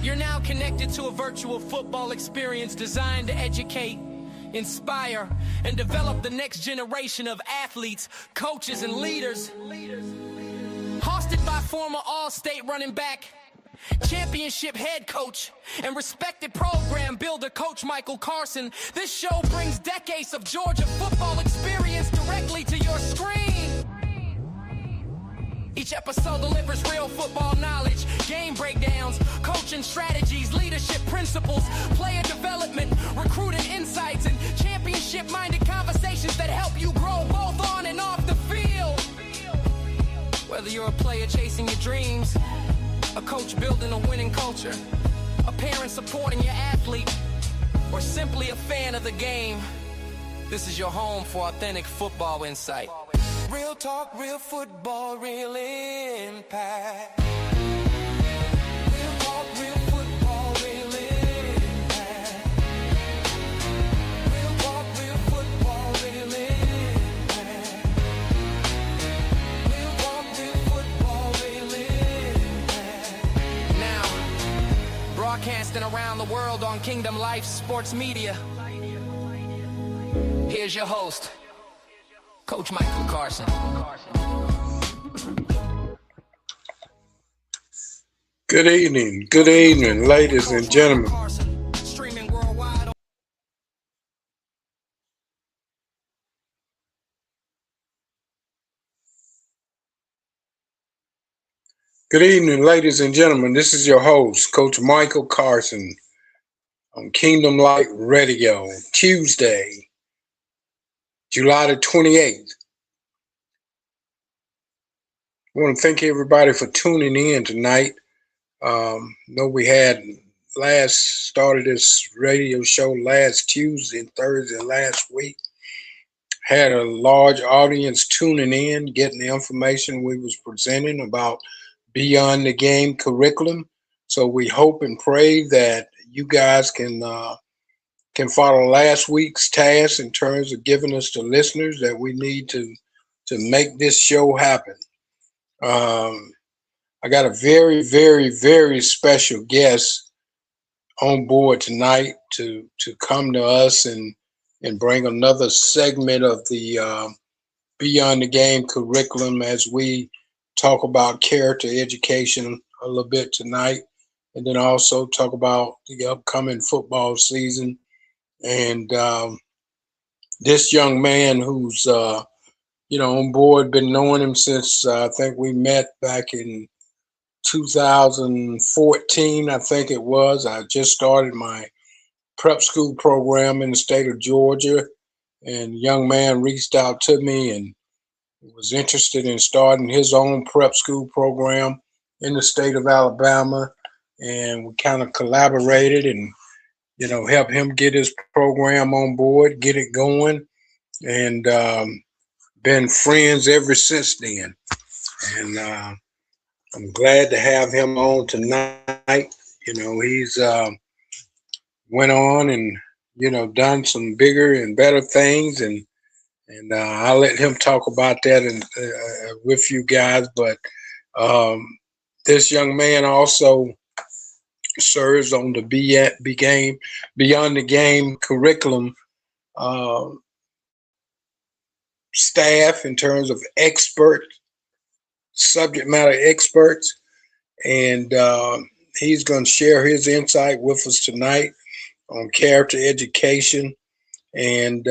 You're now connected to a virtual football experience designed to educate, inspire, and develop the next generation of athletes, coaches, and leaders. Hosted by former All-State running back, championship head coach, and respected program builder Coach Michael Carson, this show brings decades of Georgia football experience directly to your screen. Each episode delivers real football knowledge, game breakdowns, coaching strategies, leadership principles, player development, recruiting insights, and championship-minded conversations that help you grow both on and off the field. Whether you're a player chasing your dreams, a coach building a winning culture, a parent supporting your athlete, or simply a fan of the game, this is your home for authentic football insight. Real talk, real football, real impact. Real talk, real football, real impact. Real talk, real football, real impact. Real talk, real football, real impact. Now, broadcasting around the world on Kingdom Life Sports Media, here's your host, Coach Michael Carson. Good evening, ladies and gentlemen. Good evening, ladies and gentlemen. This is your host, Coach Michael Carson, on Kingdom Light Radio, Tuesday, July the 28th. I want to thank everybody for tuning in tonight. Know we had started this radio show last Tuesday and Thursday last week. Had a large audience tuning in, getting the information we was presenting about Beyond the Game curriculum. So we hope and pray that you guys can follow last week's task in terms of giving us the listeners that we need to make this show happen. I got a very, very, very special guest on board tonight to come to us and bring another segment of the Beyond the Game curriculum as we talk about character education a little bit tonight, and then also talk about the upcoming football season. And this young man who's, on board, been knowing him since I think we met back in 2014, I think it was. I just started my prep school program in the state of Georgia, and the young man reached out to me and was interested in starting his own prep school program in the state of Alabama. And we kind of collaborated and help him get his program on board, get it going, and been friends ever since then. And I'm glad to have him on tonight. He's went on and, done some bigger and better things, and I'll let him talk about that with you guys. But this young man also serves on the Beyond the Game curriculum staff in terms of subject matter experts, and he's going to share his insight with us tonight on character education. And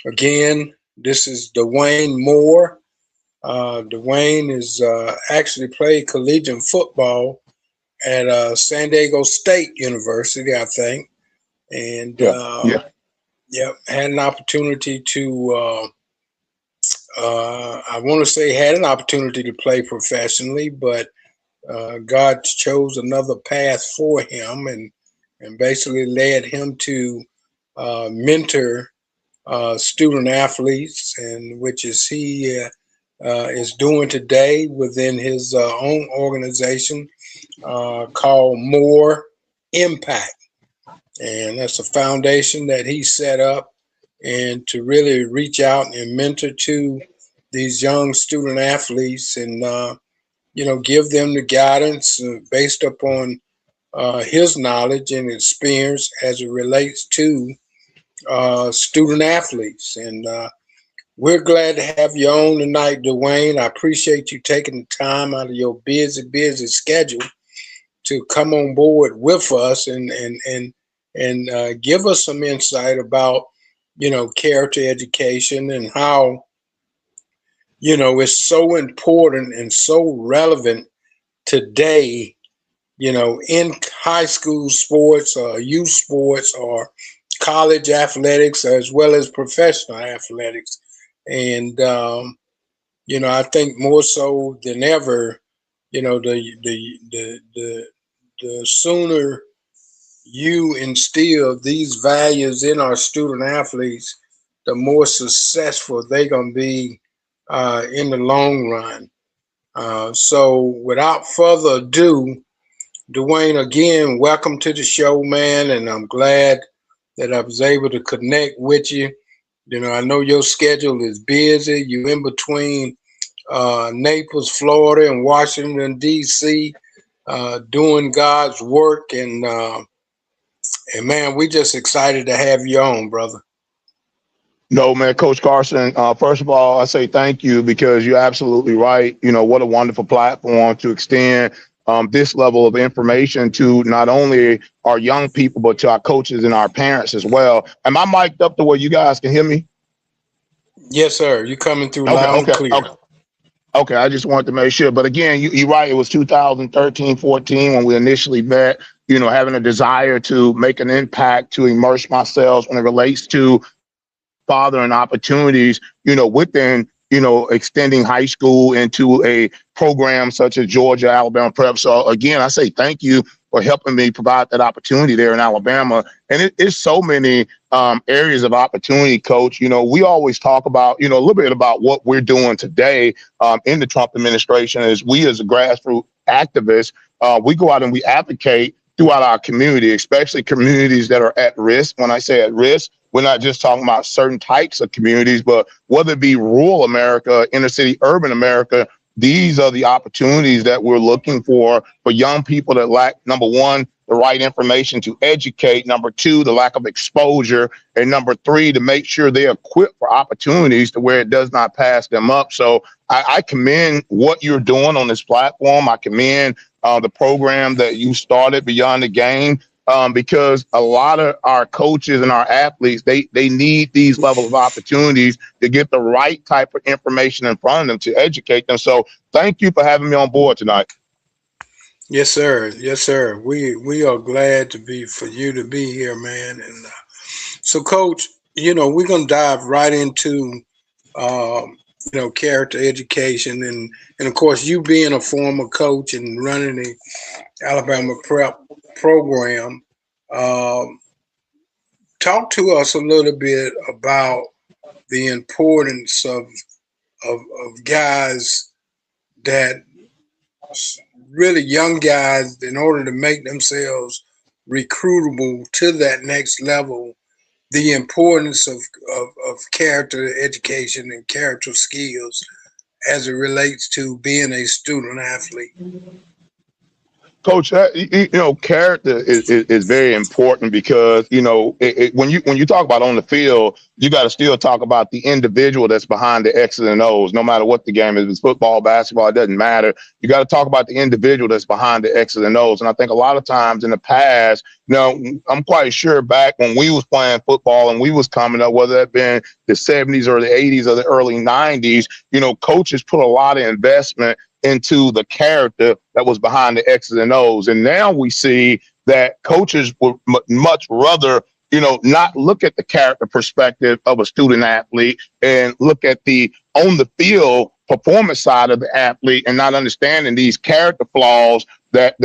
again, this is Dwayne Moore. Dwayne is actually played collegiate football at San Diego State University, I think, and had an opportunity to I want to say had an opportunity to play professionally, but God chose another path for him and basically led him to mentor student athletes, and which is he is doing today within his own organization called More Impact. And that's a foundation that he set up, and to really reach out and mentor to these young student athletes and, give them the guidance based upon his knowledge and experience as it relates to student athletes. And we're glad to have you on tonight, Dwayne. I appreciate you taking the time out of your busy schedule to come on board with us and give us some insight about character education and how it's so important and so relevant today, in high school sports or youth sports or college athletics as well as professional athletics. And I think more so than ever, the sooner you instill these values in our student athletes, the more successful they're going to be in the long run. So, without further ado, Dwayne, again, welcome to the show, man, and I'm glad that I was able to connect with you. I know your schedule is busy. You're in between Naples, Florida, and Washington, D.C., doing God's work, and man, we just excited to have you on, brother. No, man, Coach Carson, first of all, I say thank you because you're absolutely right. What a wonderful platform to extend this level of information to not only our young people, but to our coaches and our parents as well. Am I mic'd up to where you guys can hear me? Yes, sir. You're coming through Okay, loud and okay, clear. okay. Okay, I just wanted to make sure. But again, you're right. It was 2013, 14 when we initially met, having a desire to make an impact, to immerse myself when it relates to fathering opportunities, within, extending high school into a program such as Georgia, Alabama Prep. So again, I say thank you for helping me provide that opportunity there in Alabama. And it's so many areas of opportunity, Coach. We always talk about, a little bit about what we're doing today in the Trump administration as we as a grassroots activists, we go out and we advocate throughout our community, especially communities that are at risk. When I say at risk, we're not just talking about certain types of communities, but whether it be rural America, inner city, urban America, these are the opportunities that we're looking for young people that lack, number one, the right information to educate, number two, the lack of exposure, and number three, to make sure they're equipped for opportunities to where it does not pass them up. So I commend what you're doing on this platform. I commend the program that you started, Beyond the Game. Because a lot of our coaches and our athletes, they need these level of opportunities to get the right type of information in front of them to educate them. So thank you for having me on board tonight. Yes, sir. Yes, sir. We are glad for you to be here, man. And so, Coach, we're gonna dive right into character education, and of course, you being a former coach and running the Alabama Prep program. Um, Talk to us a little bit about the importance of guys that really young guys, in order to make themselves recruitable to that next level, the importance of character education and character skills as it relates to being a student athlete. Coach, character is very important because when you talk about on the field, you got to still talk about the individual that's behind the X's and O's. No matter what the game is, it's football, basketball, it doesn't matter. You got to talk about the individual that's behind the X's and O's. And I think a lot of times in the past, I'm quite sure back when we was playing football and we was coming up, whether that been the 70s or the 80s or the early 90s, coaches put a lot of investment into the character that was behind the X's and O's. And now we see that coaches would much rather, not look at the character perspective of a student athlete and look at the on the field performance side of the athlete and not understanding these character flaws that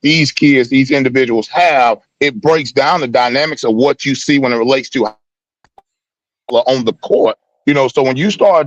these kids, these individuals have. It breaks down the dynamics of what you see when it relates to on the court. So when you start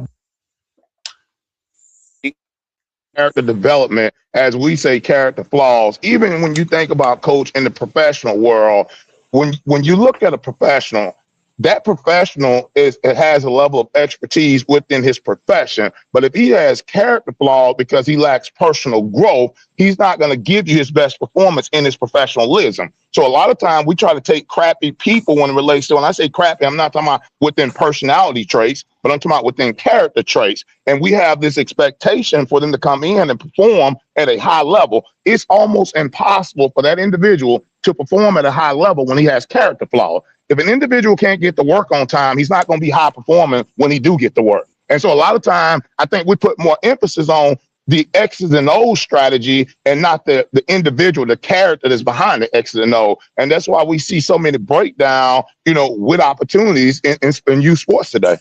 character development, as we say, character flaws, even when you think about, Coach, in the professional world, when you look at a professional, that professional it has a level of expertise within his profession. But if he has character flaws because he lacks personal growth, he's not going to give you his best performance in his professionalism. So a lot of time we try to take crappy people when it relates to, when I say crappy, I'm not talking about within personality traits, but I'm talking about within character traits. And we have this expectation for them to come in and perform at a high level. It's almost impossible for that individual to perform at a high level when he has character flaws. If an individual can't get to work on time, he's not going to be high performing when he do get to work. And so a lot of time, I think we put more emphasis on the X's and O's strategy and not the individual, the character that's behind the X's and O's. And that's why we see so many breakdown, with opportunities in youth sports today.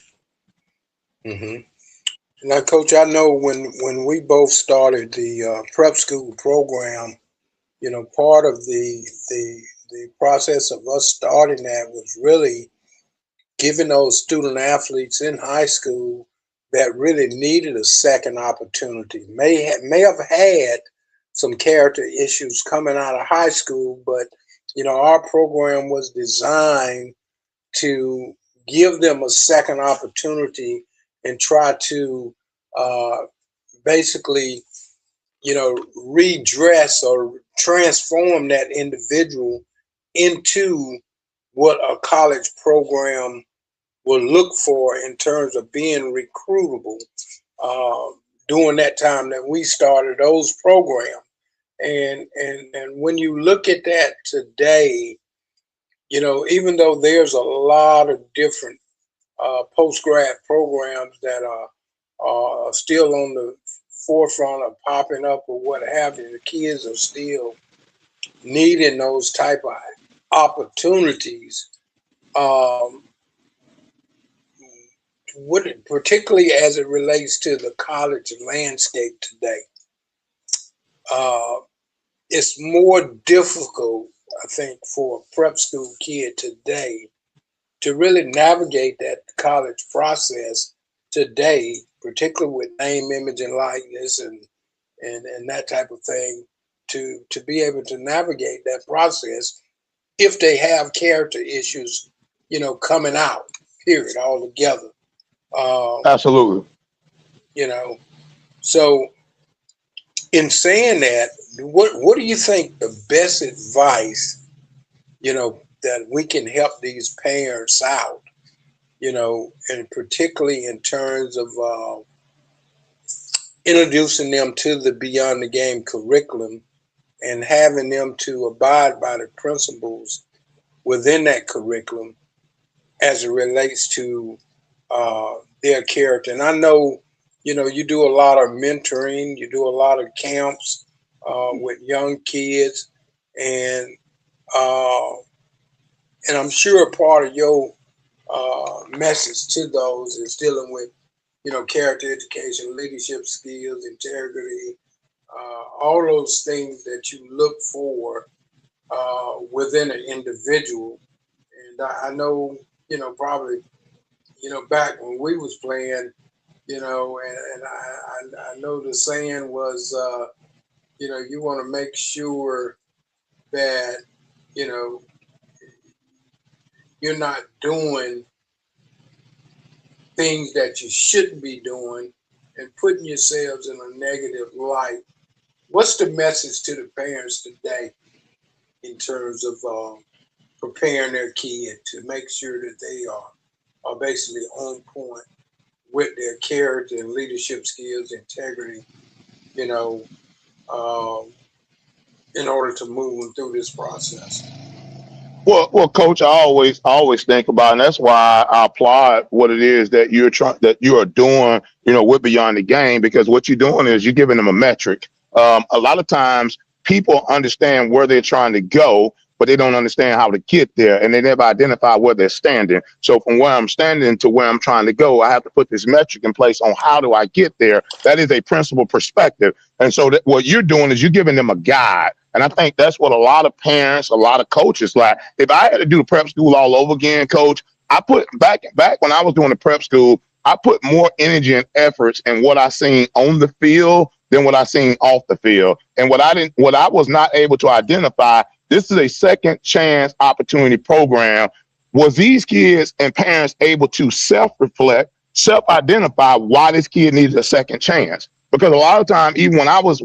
Mm-hmm. Now, Coach, I know when we both started the prep school program, part of the process of us starting that was really giving those student athletes in high school that really needed a second opportunity, may have had some character issues coming out of high school, but our program was designed to give them a second opportunity and try to basically redress or transform that individual into what a college program will look for in terms of being recruitable during that time that we started those programs. And when you look at that today, even though there's a lot of different post-grad programs that are still on the forefront of popping up or what have you, the kids are still needing those type of opportunities. Particularly as it relates to the college landscape today, it's more difficult, I think, for a prep school kid today to really navigate that college process today, particularly with name, image, and likeness and that type of thing, to be able to navigate that process if they have character issues, coming out, period, altogether. Absolutely. So in saying that, what do you think the best advice, that we can help these parents out, and particularly in terms of introducing them to the Beyond the Game curriculum and having them to abide by the principles within that curriculum as it relates to their character? And I know, you do a lot of mentoring, you do a lot of camps with young kids, and I'm sure part of your message to those is dealing with, character education, leadership skills, integrity, all those things that you look for within an individual. And I know, probably, back when we was playing, and I know the saying was, you want to make sure that, you're not doing things that you shouldn't be doing and putting yourselves in a negative light. What's the message to the parents today in terms of preparing their kid to make sure that they are basically on point with their character and leadership skills, integrity, in order to move them through this process? Well, Coach, I always think about, and that's why I applaud what it is that you are doing, with Beyond the Game, because what you're doing is you're giving them a metric. A lot of times people understand where they're trying to go, but they don't understand how to get there, and they never identify where they're standing. So from where I'm standing to where I'm trying to go, I have to put this metric in place on how do I get there. That is a principal perspective. And so what you're doing is you're giving them a guide. And I think that's what a lot of parents, a lot of coaches like. If I had to do the prep school all over again, Coach, I put back when I was doing the prep school, I put more energy and efforts in what I seen on the field than what I seen off the field. And what I was not able to identify, this is a second chance opportunity program was these kids and parents able to self-reflect, self-identify why this kid needed a second chance? Because a lot of time, even when I was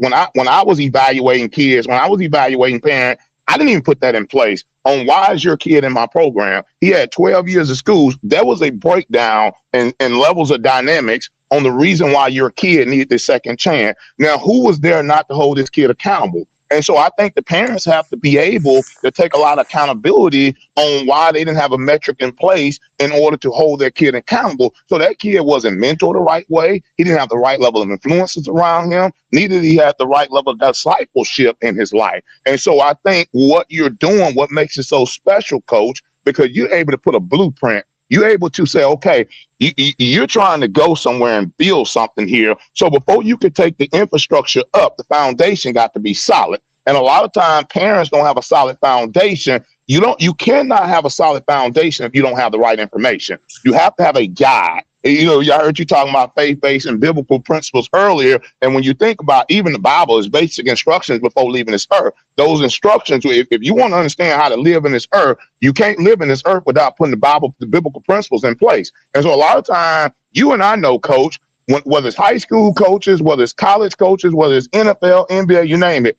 evaluating kids, when I was evaluating parents, I didn't even put that in place on why is your kid in my program. He had 12 years of schools. There was a breakdown and levels of dynamics on the reason why your kid needed this second chance. Now, who was there not to hold this kid accountable? And so I think the parents have to be able to take a lot of accountability on why they didn't have a metric in place in order to hold their kid accountable. So that kid wasn't mentored the right way. He didn't have the right level of influences around him. Neither did he have the right level of discipleship in his life. And so I think what you're doing, what makes it so special, Coach, because you're able to put a blueprint. You're able to say, okay, you're trying to go somewhere and build something here. So before you could take the infrastructure up, the foundation got to be solid. And a lot of times parents don't have a solid foundation. You cannot have a solid foundation if you don't have the right information. You have to have a guide. You know, I heard you talking about faith-based and biblical principles earlier. And when you think about even the Bible is basic instructions before leaving this earth. Those instructions, if you want to understand how to live in this earth, you can't live in this earth without putting the biblical principles in place. And so a lot of time, you and I know, Coach, whether it's high school coaches, whether it's college coaches, whether it's NFL, NBA, you name it,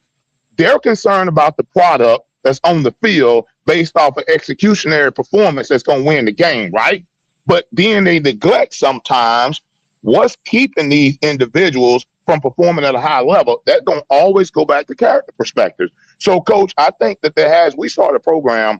they're concerned about the product that's on the field based off of executionary performance that's going to win the game, right? But then they neglect sometimes what's keeping these individuals from performing at a high level. That's going to always go back to character perspectives. So, Coach, I think that we started a program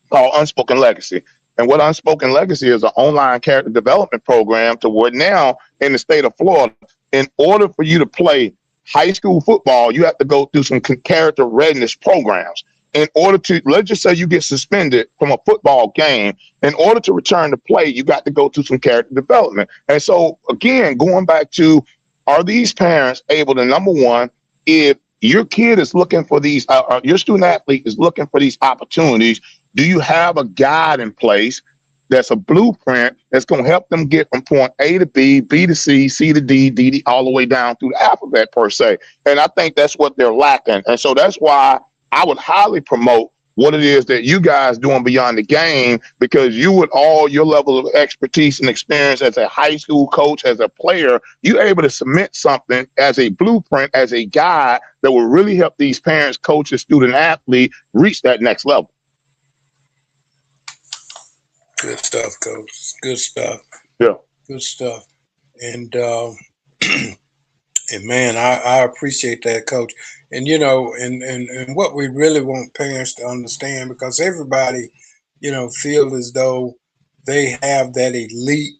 called Unspoken Legacy. And what Unspoken Legacy is an online character development program to where now in the state of Florida, in order for you to play high school football, you have to go through some character readiness programs. In order to, let's just say you get suspended from a football game, in order to return to play, you got to go through some character development. And so, again, going back to, are these parents able to, number one, if your kid is looking for these, your student athlete is looking for these opportunities, do you have a guide in place that's a blueprint that's going to help them get from point A to B, B to C, C to D, D to all the way down through the alphabet per se? And I think that's what they're lacking. And so that's why I would highly promote what it is that you guys doing beyond the game, because you, with all your level of expertise and experience as a high school coach, as a player, you're able to submit something as a blueprint, as a guide that will really help these parents, coaches, student athlete reach that next level. Good stuff, Coach. Good stuff. Yeah. Good stuff. And and man, I appreciate that, Coach. And you know, and what we really want parents to understand, because everybody, you know, feel as though they have that elite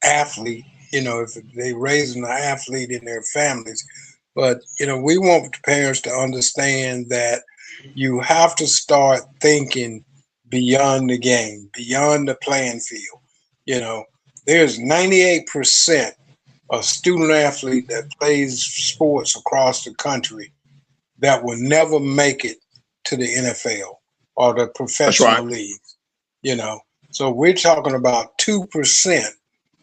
athlete, you know, if they raising an athlete in their families. But, you know, we want parents to understand that you have to start thinking beyond the game, beyond the playing field. You know, there's 98% of student athlete that plays sports across the country that will never make it to the NFL or the professional leagues, you know. So we're talking about 2%,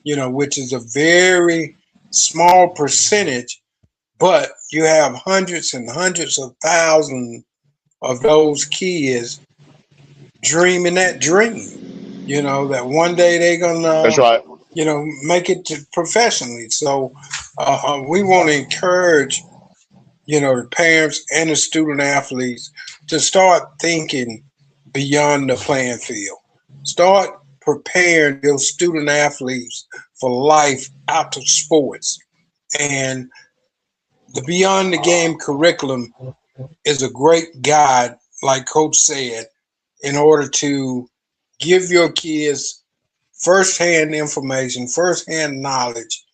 you know, which is a very small percentage, but you have hundreds and hundreds of thousands of those kids dreaming that dream, you know, that one day they're going to, you know, make it to professionally. So we want to encourage, you know, the parents and the student athletes to start thinking beyond the playing field. Start preparing those student athletes for life out of sports. And the Beyond the Game curriculum is a great guide, like Coach said, in order to give your kids firsthand information, firsthand knowledge,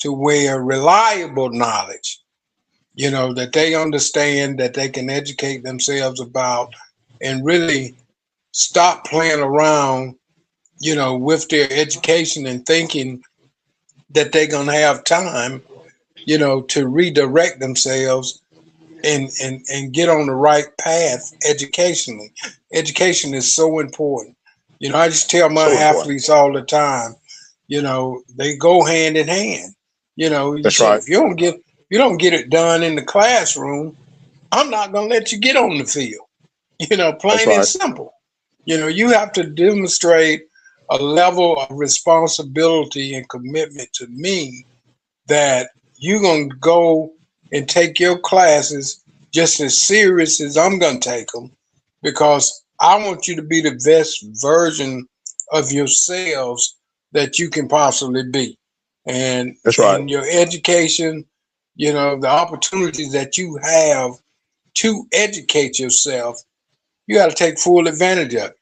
to where reliable knowledge, you know, that they understand, that they can educate themselves about, and really stop playing around, you know, with their education and thinking that they're going to have time, you know, to redirect themselves and get on the right path educationally. Education is so important. You know, I just tell my athletes all the time, you know, they go hand in hand. You know, that's right. If you don't get it done in the classroom, I'm not going to let you get on the field. You know, plain and simple. You have to demonstrate a level of responsibility and commitment to me that you're going to go and take your classes just as serious as I'm going to take them, because I want you to be the best version of yourselves that you can possibly be. And That's right. in your education, the opportunities that you have to educate yourself, you got to take full advantage of it,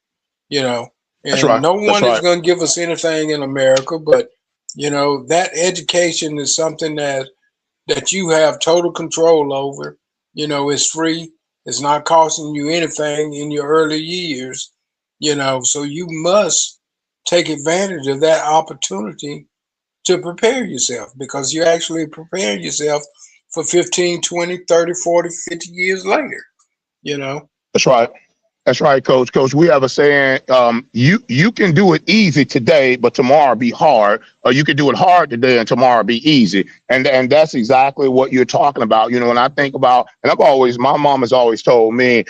you know. That's And right. no That's one is right. going to give us anything in America, but that education is something that you have total control over. It's free. It's not costing you anything in your early years. So you must take advantage of that opportunity to prepare yourself, because you actually prepare yourself for 15, 20, 30, 40, 50 years later, you know. That's right. That's right, Coach. Coach, we have a saying: you can do it easy today, but tomorrow be hard, or you can do it hard today and tomorrow be easy. And that's exactly what you're talking about. When I think about, and my mom has always told me,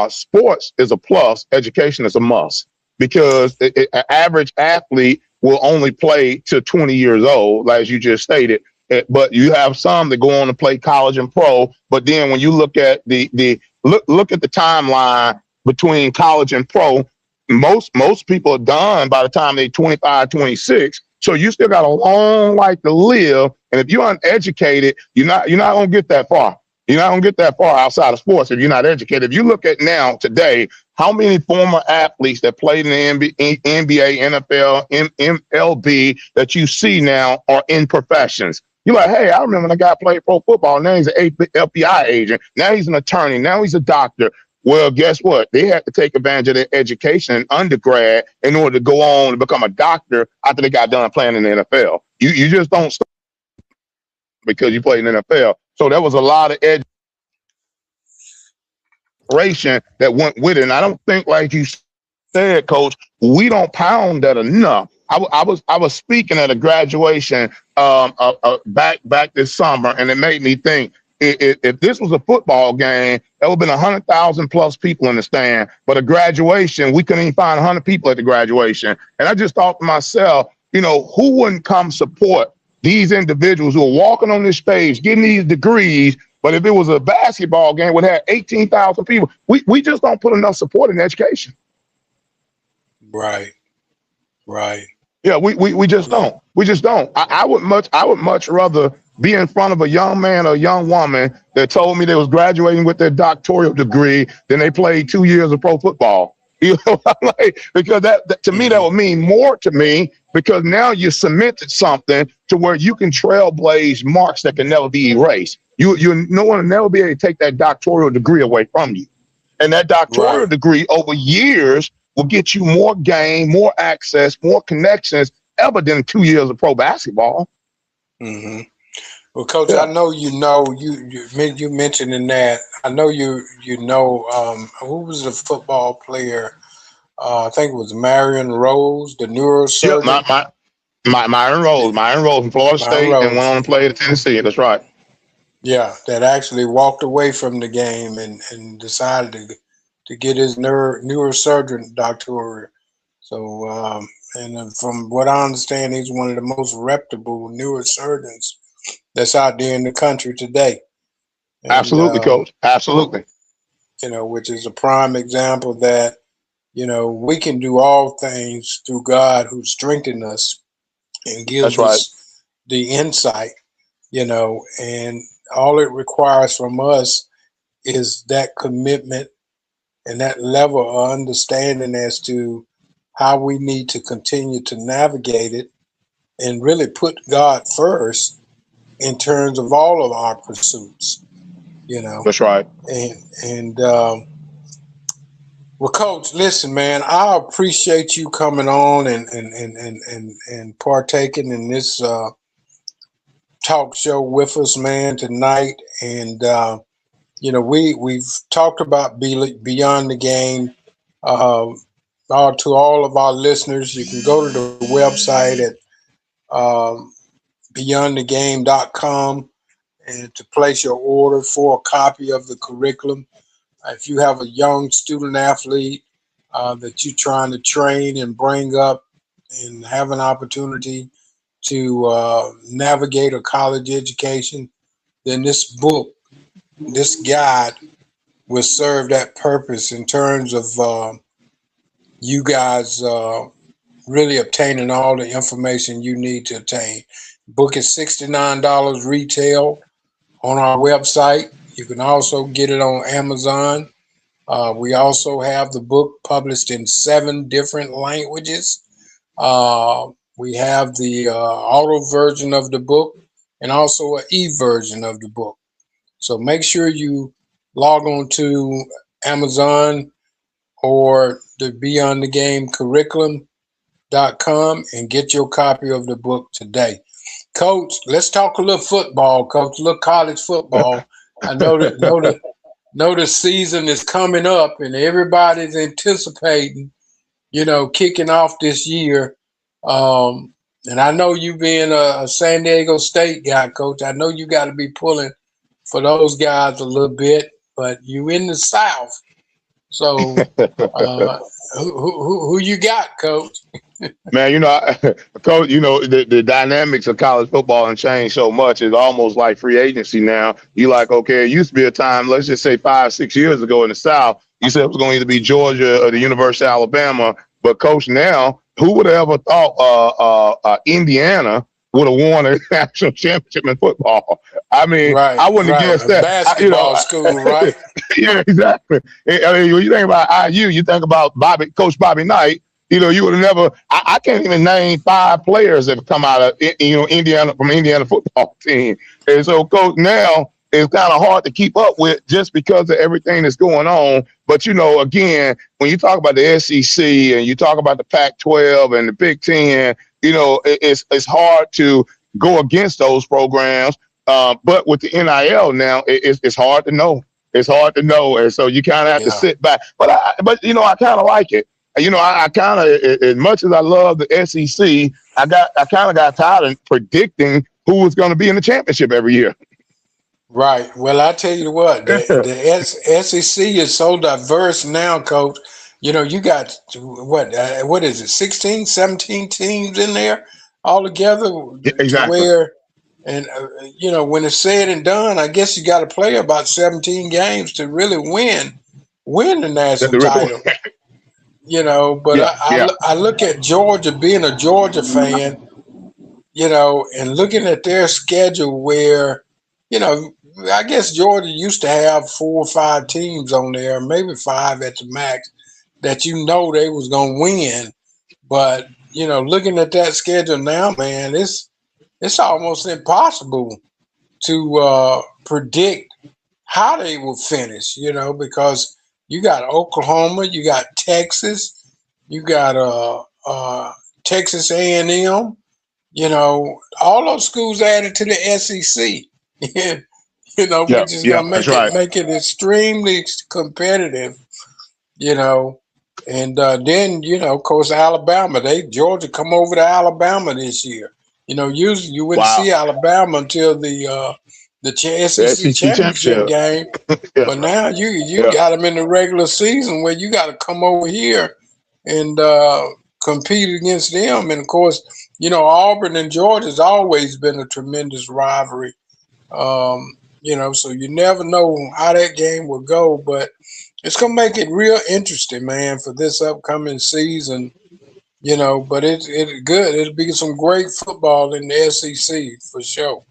sports is a plus, education is a must, because an average athlete will only play to 20 years old, as you just stated. But you have some that go on to play college and pro. But then when you look at look at the timeline between college and pro, most people are done by the time they're 25, 26. So you still got a long life to live. And if you're uneducated, you're not gonna get that far. You're not gonna get that far outside of sports if you're not educated. If you look at now today, how many former athletes that played in the NBA, NFL, MLB that you see now are in professions? You're like, hey, I remember when a guy played pro football. Now he's an FBI agent. Now he's an attorney. Now he's a doctor. Well, guess what? They had to take advantage of their education in undergrad in order to go on and become a doctor after they got done playing in the NFL. You just don't stop because you played in the NFL. So there was a lot of education that went with it. And I don't think, like you said, Coach, we don't pound that enough. I was speaking at a graduation back this summer, and it made me think, if this was a football game, there would have been 100,000 plus people in the stand. But a graduation, we couldn't even find 100 people at the graduation. And I just thought to myself, who wouldn't come support these individuals who are walking on this stage, getting these degrees? But if it was a basketball game, would have 18,000 people. We just don't put enough support in education. Right, right. Yeah, we just don't. We just don't. I would much rather be in front of a young man or a young woman that told me they was graduating with their doctoral degree than they played 2 years of pro football. Because that to me, that would mean more to me, because now you cemented something to where you can trailblaze marks that can never be erased. No one will never be able to take that doctoral degree away from you. And that doctoral degree over years will get you more game, more access, more connections ever than 2 years of pro basketball. Mm-hmm. Well, Coach, I know you mentioning that. I know who was the football player? I think it was Marion Rose, the Yep, neurosurgeon. Myron Rose from Florida Myron State and went Rose. on to play at Tennessee. That's right. Yeah, that actually walked away from the game and decided to get his neurosurgeon doctorate. So, and from what I understand, he's one of the most reputable neurosurgeons that's out there in the country today. And, Absolutely, Coach. Absolutely. Which is a prime example that, we can do all things through God who strengthens us and That's gives right. us the insight, and all it requires from us is that commitment and that level of understanding as to how we need to continue to navigate it and really put God first in terms of all of our pursuits, That's right. and well, Coach, listen, man, I appreciate you coming on and partaking in this talk show with us, man, tonight. And we've talked about beyond the game. To all of our listeners, you can go to the website at beyondthegame.com and to place your order for a copy of the curriculum. If you have a young student athlete that you're trying to train and bring up and have an opportunity to navigate a college education, then this book, this guide, will serve that purpose in terms of you guys really obtaining all the information you need to obtain. Book is $69 retail on our website. You can also get it on Amazon. We also have the book published in 7 different languages. We have the auto version of the book and also an e-version of the book. So make sure you log on to Amazon or the Beyond the Game curriculum.com and get your copy of the book today. Coach, let's talk a little football, Coach, a little college football. I know the season is coming up and everybody's anticipating, kicking off this year. And I know you being a San Diego State guy, Coach, I know you got to be pulling for those guys a little bit, but you in the South. So who you got, Coach? Man, Coach, the dynamics of college football have changed so much. It's almost like free agency now. You like, okay, it used to be a time, let's just say 5-6 years ago in the South, you said it was going to either be Georgia or the University of Alabama. But, Coach, now, who would have ever thought Indiana would have won a national championship in football? I mean, right, I wouldn't have guessed that. Basketball school, right? Yeah, exactly. I mean, when you think about IU, you think about Coach Bobby Knight. You would have never. I can't even name 5 players that have come out of Indiana from Indiana football team. And so, Coach, now it's kind of hard to keep up with just because of everything that's going on. But again, when you talk about the SEC and you talk about the Pac-12 and the Big Ten, it's hard to go against those programs. But with the NIL now, it's hard to know. It's hard to know, and so you kind of have to sit back. But I kind of like it. I kind of, as much as I love the SEC, I kind of got tired of predicting who was going to be in the championship every year. Right. Well, I tell you what, the SEC is so diverse now, Coach. You got what is it, 16, 17 teams in there all together. Exactly. And when it's said and done, I guess you got to play about 17 games to really win the national title. But I look at Georgia, being a Georgia fan, and looking at their schedule where, I guess Georgia used to have 4 or 5 teams on there, maybe 5 at the max, that they was going to win. But, looking at that schedule now, man, it's almost impossible to predict how they will finish, because you got Oklahoma, you got Texas, you got Texas A&M, all those schools added to the SEC, which is going to make it extremely competitive, and then, of course, Alabama, Georgia come over to Alabama this year. Usually you wouldn't see Alabama until the SEC championship game, but now you got them in the regular season where you got to come over here and compete against them. And of course, Auburn and Georgia has always been a tremendous rivalry. So you never know how that game will go, but it's gonna make it real interesting, man, for this upcoming season. But it's good. It'll be some great football in the SEC for sure.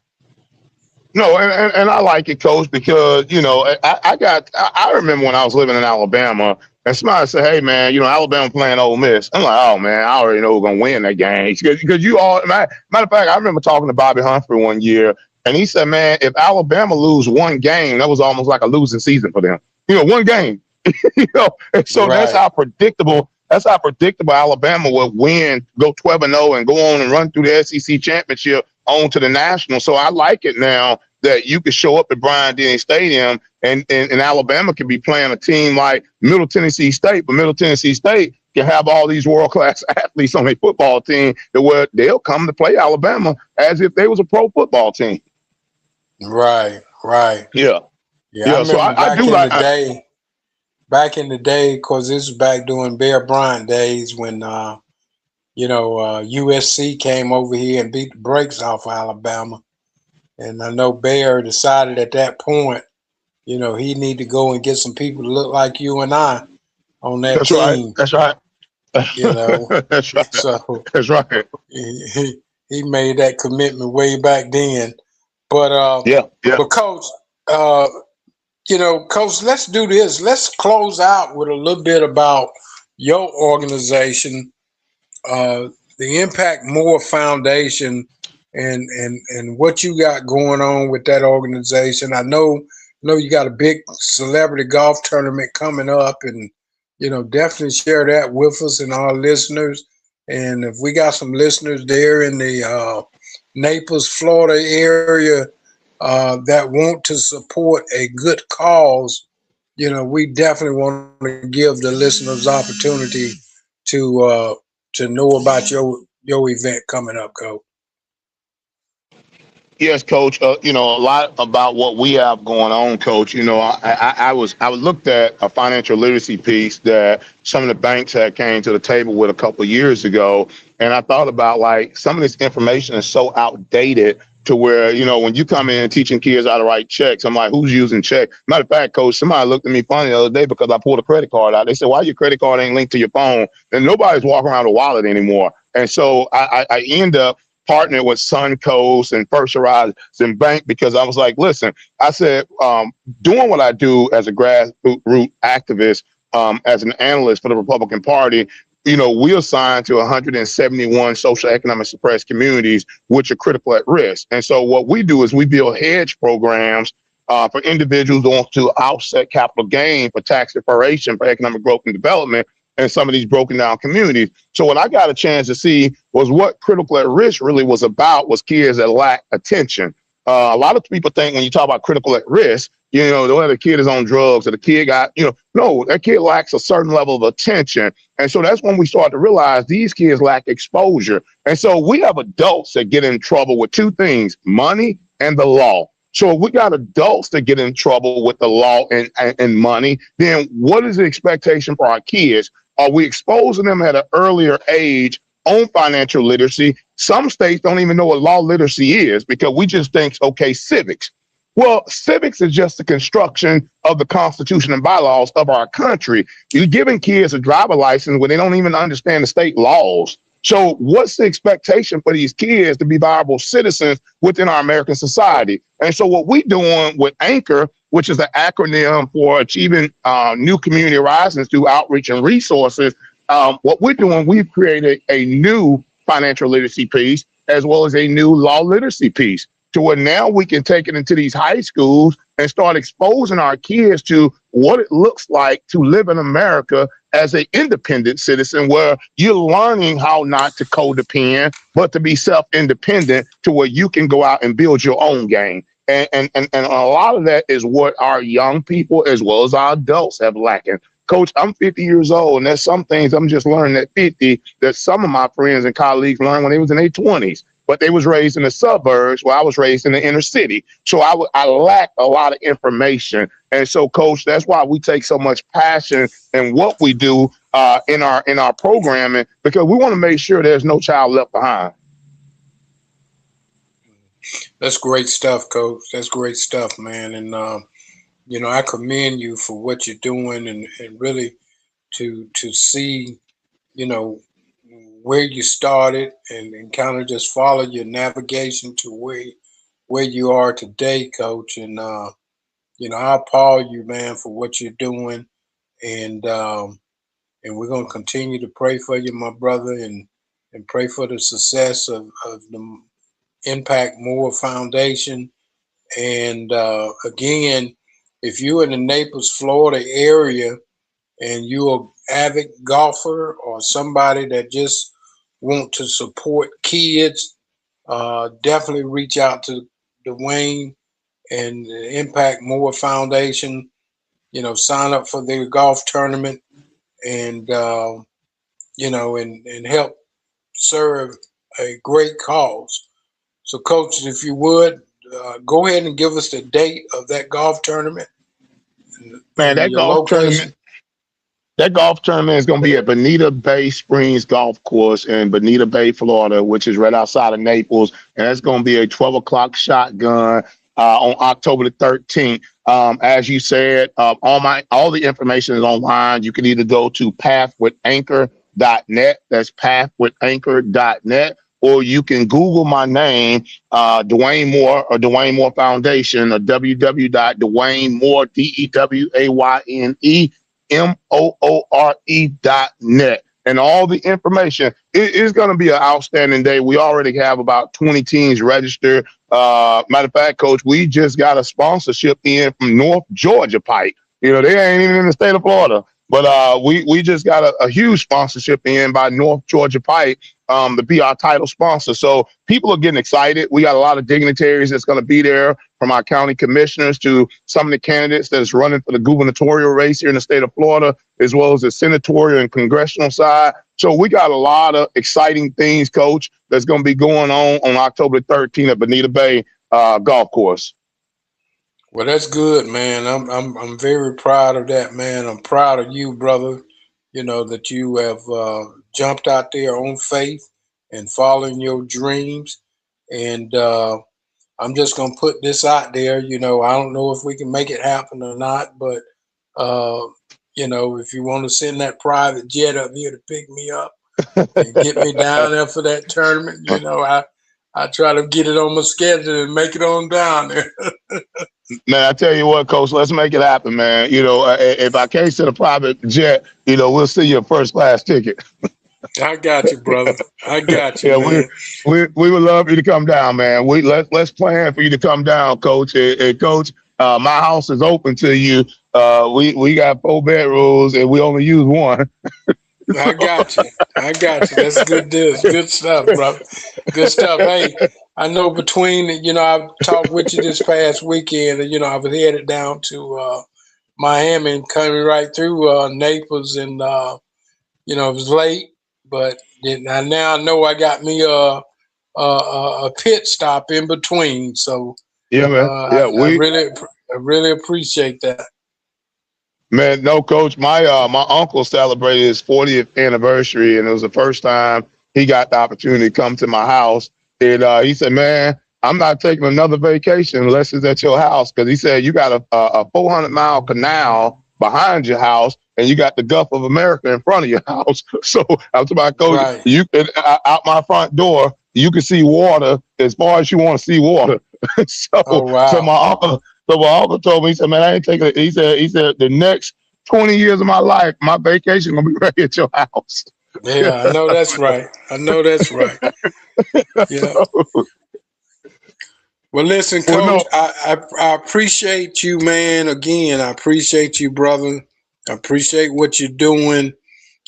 No, and I like it, Coach, because I remember when I was living in Alabama, and somebody said, "Hey, man, Alabama playing Ole Miss." I'm like, "Oh man, I already know who's gonna win that game." Because matter of fact, I remember talking to Bobby Humphrey one year, and he said, "Man, if Alabama lose one game, that was almost like a losing season for them. One game, And so that's how predictable. That's how predictable Alabama will win, go 12-0, and go on and run through the SEC championship on to the national. So I like it now that you can show up at Bryant-Denny Stadium and Alabama can be playing a team like Middle Tennessee State, but Middle Tennessee State can have all these world-class athletes on their football team where they'll come to play Alabama as if they was a pro football team. Right. Yeah. I remember back in the day. back in the day, because this was back during Bear Bryant days when USC came over here and beat the brakes off of Alabama. And I know Bear decided at that point, he need to go and get some people to look like you and I on that That's right. team. That's right. You know, That's right. so That's right. he made that commitment way back then. But Yeah. Yeah. but Coach, Coach, let's do this. Let's close out with a little bit about your organization, the Impact More Foundation, and what you got going on with that organization. I know you got a big celebrity golf tournament coming up, and definitely share that with us and our listeners. And if we got some listeners there in the Naples, Florida area that want to support a good cause, we definitely want to give the listeners opportunity to know about your event coming up, Coach. Yes, Coach. A lot about what we have going on, Coach. I looked at a financial literacy piece that some of the banks had came to the table with a couple of years ago, and I thought about like some of this information is so outdated to where when you come in teaching kids how to write checks, I'm like, who's using check? Matter of fact, Coach, somebody looked at me funny the other day because I pulled a credit card out. They said, why your credit card ain't linked to your phone? And nobody's walking around with a wallet anymore. And so I end up partnered with Suncoast and First Horizon Bank because I was like, listen, I said, doing what I do as a grassroots activist, as an analyst for the Republican Party, we assigned to 171 social economic suppressed communities which are critical at risk. And so what we do is we build hedge programs for individuals who want to offset capital gain for tax deferration for economic growth and development in some of these broken down communities. So what I got a chance to see was what critical at risk really was about was kids that lack attention. A lot of people think when you talk about critical at risk, the kid is on drugs or the kid got, no, that kid lacks a certain level of attention. And so that's when we start to realize these kids lack exposure. And so we have adults that get in trouble with two things, money and the law. So if we got adults that get in trouble with the law and money, then what is the expectation for our kids? Are we exposing them at an earlier age on financial literacy? Some states don't even know what law literacy is because we just think, okay, civics. Well, civics is just the construction of the Constitution and bylaws of our country. You're giving kids a driver license when they don't even understand the state laws. So what's the expectation for these kids to be viable citizens within our American society? And so what we're doing with Anchor, which is the acronym for Achieving New Community Horizons through Outreach and Resources, what we're doing, we've created a new financial literacy piece as well as a new law literacy piece to where now we can take it into these high schools and start exposing our kids to what it looks like to live in America as an independent citizen, where you're learning how not to codepend, but to be self-independent to where you can go out and build your own game. And a lot of that is what our young people as well as our adults have lacking. Coach, I'm 50 years old, and there's some things I'm just learning at 50 that some of my friends and colleagues learned when they was in their 20s. But they was raised in the suburbs where I was raised in the inner city. So I lack a lot of information. And so, Coach, that's why we take so much passion in what we do in our programming, because we want to make sure there's no child left behind. That's great stuff, Coach. That's great stuff, man. And, I commend you for what you're doing and really to see, where you started and kind of just follow your navigation to where you are today, Coach. And I applaud you, man, for what you're doing. And we're gonna continue to pray for you, my brother, and pray for the success of the Impact More Foundation. And again, if you're in the Naples, Florida area and you're an avid golfer or somebody that just want to support kids, definitely reach out to Dwayne and the Impact More Foundation. Sign up for their golf tournament and and help serve a great cause. So, Coach, if you would go ahead and give us the date of that golf tournament Man, and that your golf location. tournament. That golf tournament is going to be at Bonita Bay Springs Golf Course in Bonita Bay, Florida, which is right outside of Naples. And that's going to be a 12 o'clock shotgun on October the 13th. As you said, all the information is online. You can either go to pathwithanchor.net. That's pathwithanchor.net. Or you can Google my name, Dwayne Moore, or Dwayne Moore Foundation, or www.dwaynemore, DEWAYNE and all the information. It is going to be an outstanding day. We already have about 20 teams registered. Matter of fact, Coach, we just got a sponsorship in from North Georgia Pike. You know, they ain't even in the state of Florida, but we just got a huge sponsorship in by North Georgia Pike to be our title sponsor. So people are getting excited. We got a lot of dignitaries that's going to be there, from our county commissioners to some of the candidates that's running for the gubernatorial race here in the state of Florida, as well as the senatorial and congressional side. So we got a lot of exciting things, Coach, that's going to be going on October 13th at Bonita Bay Golf Course. Well, that's good, man. I'm very proud of that, man. I'm proud of you, brother. You know, that you have jumped out there on faith and following your dreams. And I'm just gonna put this out there. You know, I don't know if we can make it happen or not, but you know, if you want to send that private jet up here to pick me up and get me down there for that tournament, you know, I try to get it on my schedule and make it on down there. Man, I tell you what, Coach, let's make it happen, man. You know, if I can't send a private jet, you know, we'll send you a first class ticket. I got you, brother. I got you, yeah, man. we would love you to come down, man. Let's plan for you to come down, Coach. And Coach, my house is open to you. We got 4 bedrooms and we only use one. I got you. I got you. That's good deal. Good stuff, bro. Good stuff. Hey, I know between, you know, I've talked with you this past weekend, and, you know, I was headed down to Miami and coming right through Naples, and, you know, it was late, but now I know I got me a pit stop in between. So yeah, man. I really appreciate that. Man, no, Coach. My uncle celebrated his 40th anniversary, and it was the first time he got the opportunity to come to my house. And he said, "Man, I'm not taking another vacation unless it's at your house," because he said you got a 400-mile canal behind your house, and you got the Gulf of America in front of your house. So I'm talking about, Coach, right. You can out my front door, you can see water as far as you want to see water. So, oh, wow. So my uncle told me, he said, "Man, I ain't taking it." He said, "The next 20 years of my life, my vacation gonna be right at your house." Yeah, I know that's right. I know that's right. Yeah. Well, listen, Coach, I appreciate you, man. Again, I appreciate you, brother. I appreciate what you're doing,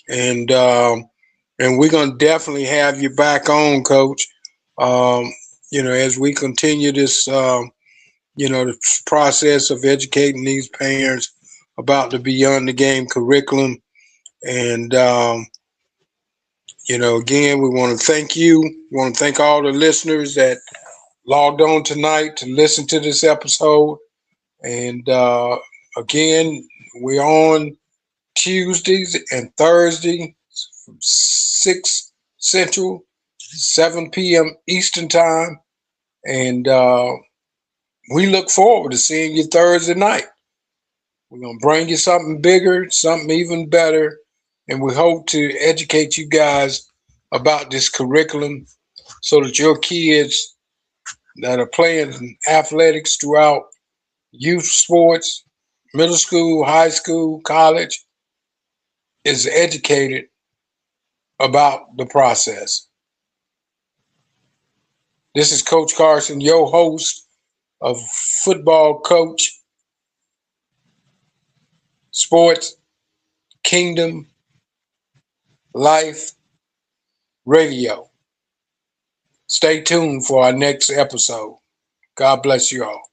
and we're gonna definitely have you back on, Coach. You know, as we continue this, you know, the process of educating these parents about the Beyond the Game curriculum, and you know, again, we want to thank you. We want to thank all the listeners that logged on tonight to listen to this episode. And again, we're on Tuesdays and Thursdays from 6 Central, 7 p.m. Eastern Time. And we look forward to seeing you Thursday night. We're going to bring you something bigger, something even better. And we hope to educate you guys about this curriculum so that your kids that are playing athletics throughout youth sports, middle school, high school, college, is educated about the process. This is Coach Carson, your host of Football Coach Sports Kingdom Life Radio. Stay tuned for our next episode. God bless you all.